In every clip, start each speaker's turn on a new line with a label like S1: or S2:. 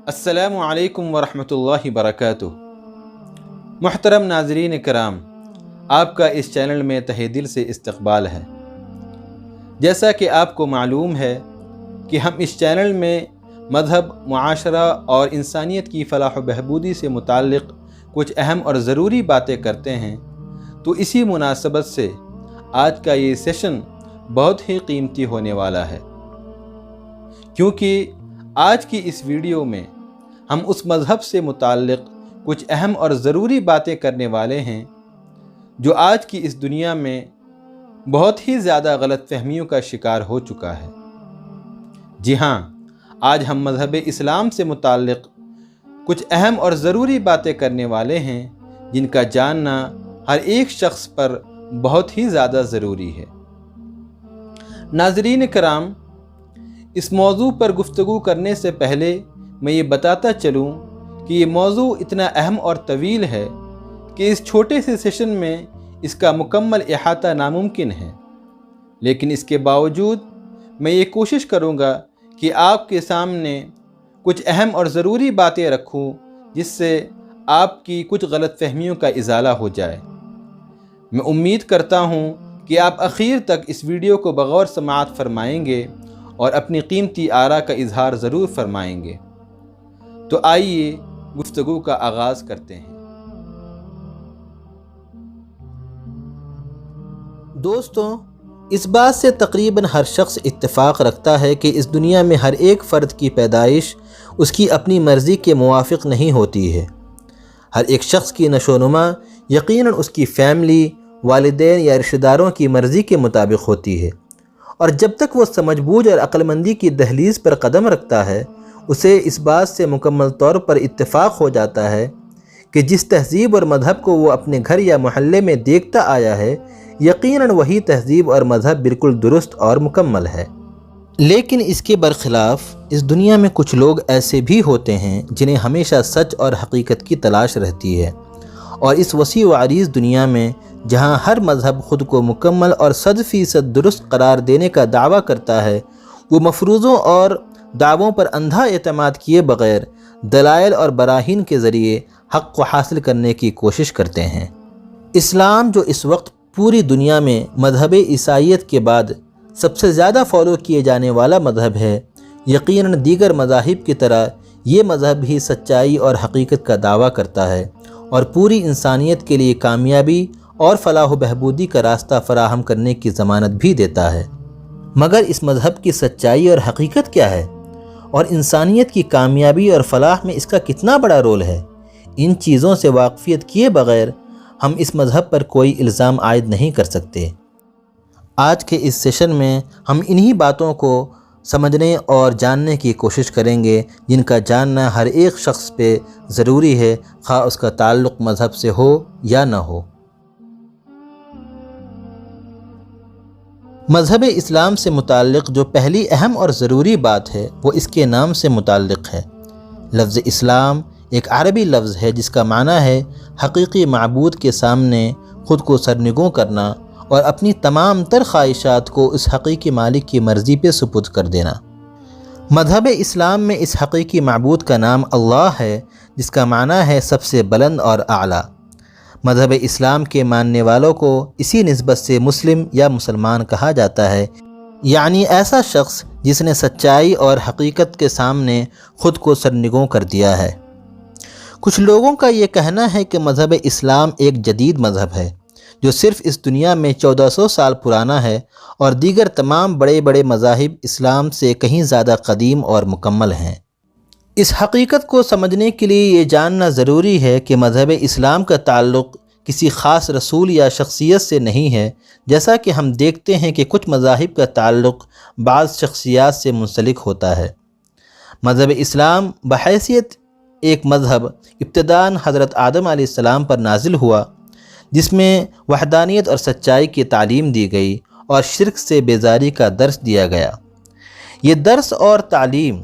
S1: السلام علیکم ورحمۃ وبرکاتہ۔ محترم ناظرین کرام، آپ کا اس چینل میں تہہ دل سے استقبال ہے۔ جیسا کہ آپ کو معلوم ہے کہ ہم اس چینل میں مذہب، معاشرہ اور انسانیت کی فلاح و بہبودی سے متعلق کچھ اہم اور ضروری باتیں کرتے ہیں، تو اسی مناسبت سے آج کا یہ سیشن بہت ہی قیمتی ہونے والا ہے، کیونکہ آج کی اس ویڈیو میں ہم اس مذہب سے متعلق کچھ اہم اور ضروری باتیں کرنے والے ہیں جو آج کی اس دنیا میں بہت ہی زیادہ غلط فہمیوں کا شکار ہو چکا ہے۔ جی ہاں، آج ہم مذہب اسلام سے متعلق کچھ اہم اور ضروری باتیں کرنے والے ہیں جن کا جاننا ہر ایک شخص پر بہت ہی زیادہ ضروری ہے۔ ناظرین کرام، اس موضوع پر گفتگو کرنے سے پہلے میں یہ بتاتا چلوں کہ یہ موضوع اتنا اہم اور طویل ہے کہ اس چھوٹے سے سیشن میں اس کا مکمل احاطہ ناممکن ہے، لیکن اس کے باوجود میں یہ کوشش کروں گا کہ آپ کے سامنے کچھ اہم اور ضروری باتیں رکھوں جس سے آپ کی کچھ غلط فہمیوں کا ازالہ ہو جائے۔ میں امید کرتا ہوں کہ آپ اخیر تک اس ویڈیو کو بغور سماعت فرمائیں گے اور اپنی قیمتی آراء کا اظہار ضرور فرمائیں گے۔ تو آئیے گفتگو کا آغاز کرتے ہیں۔ دوستوں، اس بات سے تقریباً ہر شخص اتفاق رکھتا ہے کہ اس دنیا میں ہر ایک فرد کی پیدائش اس کی اپنی مرضی کے موافق نہیں ہوتی ہے۔ ہر ایک شخص کی نشو و نما یقیناً اس کی فیملی، والدین یا رشتہ داروں کی مرضی کے مطابق ہوتی ہے، اور جب تک وہ سمجھ بوجھ اور عقل مندی کی دہلیز پر قدم رکھتا ہے، اسے اس بات سے مکمل طور پر اتفاق ہو جاتا ہے کہ جس تہذیب اور مذہب کو وہ اپنے گھر یا محلے میں دیکھتا آیا ہے، یقیناً وہی تہذیب اور مذہب بالکل درست اور مکمل ہے۔ لیکن اس کے برخلاف اس دنیا میں کچھ لوگ ایسے بھی ہوتے ہیں جنہیں ہمیشہ سچ اور حقیقت کی تلاش رہتی ہے، اور اس وسیع و عریض دنیا میں جہاں ہر مذہب خود کو مکمل اور 100% درست قرار دینے کا دعویٰ کرتا ہے، وہ مفروضوں اور دعووں پر اندھا اعتماد کیے بغیر دلائل اور براہین کے ذریعے حق کو حاصل کرنے کی کوشش کرتے ہیں۔ اسلام، جو اس وقت پوری دنیا میں مذہب عیسائیت کے بعد سب سے زیادہ فالو کیے جانے والا مذہب ہے، یقیناً دیگر مذاہب کی طرح یہ مذہب بھی سچائی اور حقیقت کا دعویٰ کرتا ہے اور پوری انسانیت کے لیے کامیابی اور فلاح و بہبودی کا راستہ فراہم کرنے کی ضمانت بھی دیتا ہے۔ مگر اس مذہب کی سچائی اور حقیقت کیا ہے، اور انسانیت کی کامیابی اور فلاح میں اس کا کتنا بڑا رول ہے؟ ان چیزوں سے واقفیت کیے بغیر ہم اس مذہب پر کوئی الزام عائد نہیں کر سکتے۔ آج کے اس سیشن میں ہم انہی باتوں کو سمجھنے اور جاننے کی کوشش کریں گے جن کا جاننا ہر ایک شخص پہ ضروری ہے، خواہ اس کا تعلق مذہب سے ہو یا نہ ہو۔ مذہب اسلام سے متعلق جو پہلی اہم اور ضروری بات ہے وہ اس کے نام سے متعلق ہے۔ لفظ اسلام ایک عربی لفظ ہے جس کا معنی ہے حقیقی معبود کے سامنے خود کو سرنگوں کرنا اور اپنی تمام تر خواہشات کو اس حقیقی مالک کی مرضی پہ سپرد کر دینا۔ مذہب اسلام میں اس حقیقی معبود کا نام اللہ ہے، جس کا معنی ہے سب سے بلند اور اعلیٰ۔ مذہب اسلام کے ماننے والوں کو اسی نسبت سے مسلم یا مسلمان کہا جاتا ہے، یعنی ایسا شخص جس نے سچائی اور حقیقت کے سامنے خود کو سرنگوں کر دیا ہے۔ کچھ لوگوں کا یہ کہنا ہے کہ مذہب اسلام ایک جدید مذہب ہے جو صرف اس دنیا میں 1400 سال پرانا ہے، اور دیگر تمام بڑے بڑے مذاہب اسلام سے کہیں زیادہ قدیم اور مکمل ہیں۔ اس حقیقت کو سمجھنے کے لیے یہ جاننا ضروری ہے کہ مذہب اسلام کا تعلق کسی خاص رسول یا شخصیت سے نہیں ہے، جیسا کہ ہم دیکھتے ہیں کہ کچھ مذاہب کا تعلق بعض شخصیات سے منسلک ہوتا ہے۔ مذہب اسلام بحیثیت ایک مذہب ابتداءً حضرت آدم علیہ السلام پر نازل ہوا، جس میں وحدانیت اور سچائی کی تعلیم دی گئی اور شرک سے بیزاری کا درس دیا گیا۔ یہ درس اور تعلیم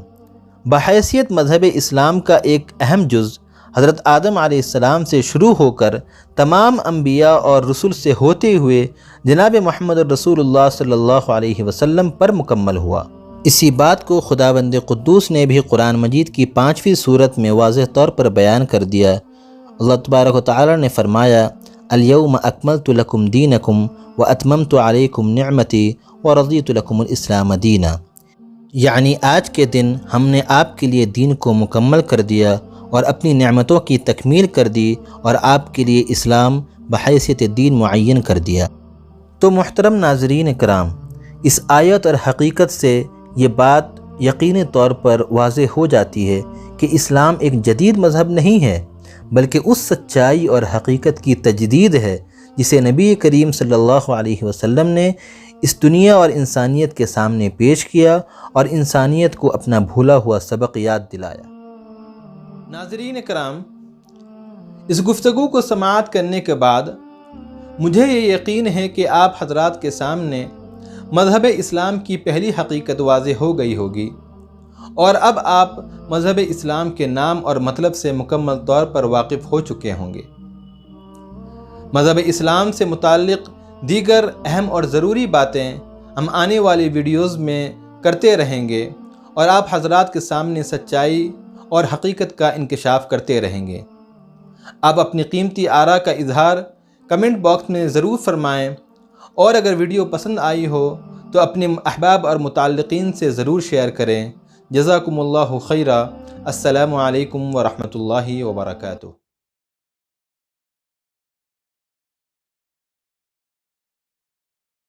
S1: بحیثیت مذہب اسلام کا ایک اہم جز حضرت آدم علیہ السلام سے شروع ہو کر تمام انبیاء اور رسل سے ہوتے ہوئے جناب محمد رسول اللہ صلی اللہ علیہ وسلم پر مکمل ہوا۔ اسی بات کو خداوند قدوس نے بھی قرآن مجید کی 5ویں سورت میں واضح طور پر بیان کر دیا۔ اللہ تبارک و تعالی نے فرمایا الیوم اکملت لکم دینکم واتممت علیکم نعمتی ورضیت لکم الاسلام دینا، یعنی آج کے دن ہم نے آپ کے لیے دین کو مکمل کر دیا اور اپنی نعمتوں کی تکمیل کر دی اور آپ کے لیے اسلام بحیثیت دین معین کر دیا۔ تو محترم ناظرین کرام، اس آیت اور حقیقت سے یہ بات یقینی طور پر واضح ہو جاتی ہے کہ اسلام ایک جدید مذہب نہیں ہے، بلکہ اس سچائی اور حقیقت کی تجدید ہے جسے نبی کریم صلی اللہ علیہ وسلم نے اس دنیا اور انسانیت کے سامنے پیش کیا اور انسانیت کو اپنا بھولا ہوا سبق یاد دلایا۔ ناظرین کرام، اس گفتگو کو سماعت کرنے کے بعد مجھے یہ یقین ہے کہ آپ حضرات کے سامنے مذہب اسلام کی پہلی حقیقت واضح ہو گئی ہوگی، اور اب آپ مذہب اسلام کے نام اور مطلب سے مکمل طور پر واقف ہو چکے ہوں گے۔ مذہب اسلام سے متعلق دیگر اہم اور ضروری باتیں ہم آنے والی ویڈیوز میں کرتے رہیں گے اور آپ حضرات کے سامنے سچائی اور حقیقت کا انکشاف کرتے رہیں گے۔ آپ اپنی قیمتی آراء کا اظہار کمنٹ باکس میں ضرور فرمائیں، اور اگر ویڈیو پسند آئی ہو تو اپنے احباب اور متعلقین سے ضرور شیئر کریں۔ جزاکم اللہ خیرا۔ السلام علیکم ورحمۃ اللہ وبرکاتہ۔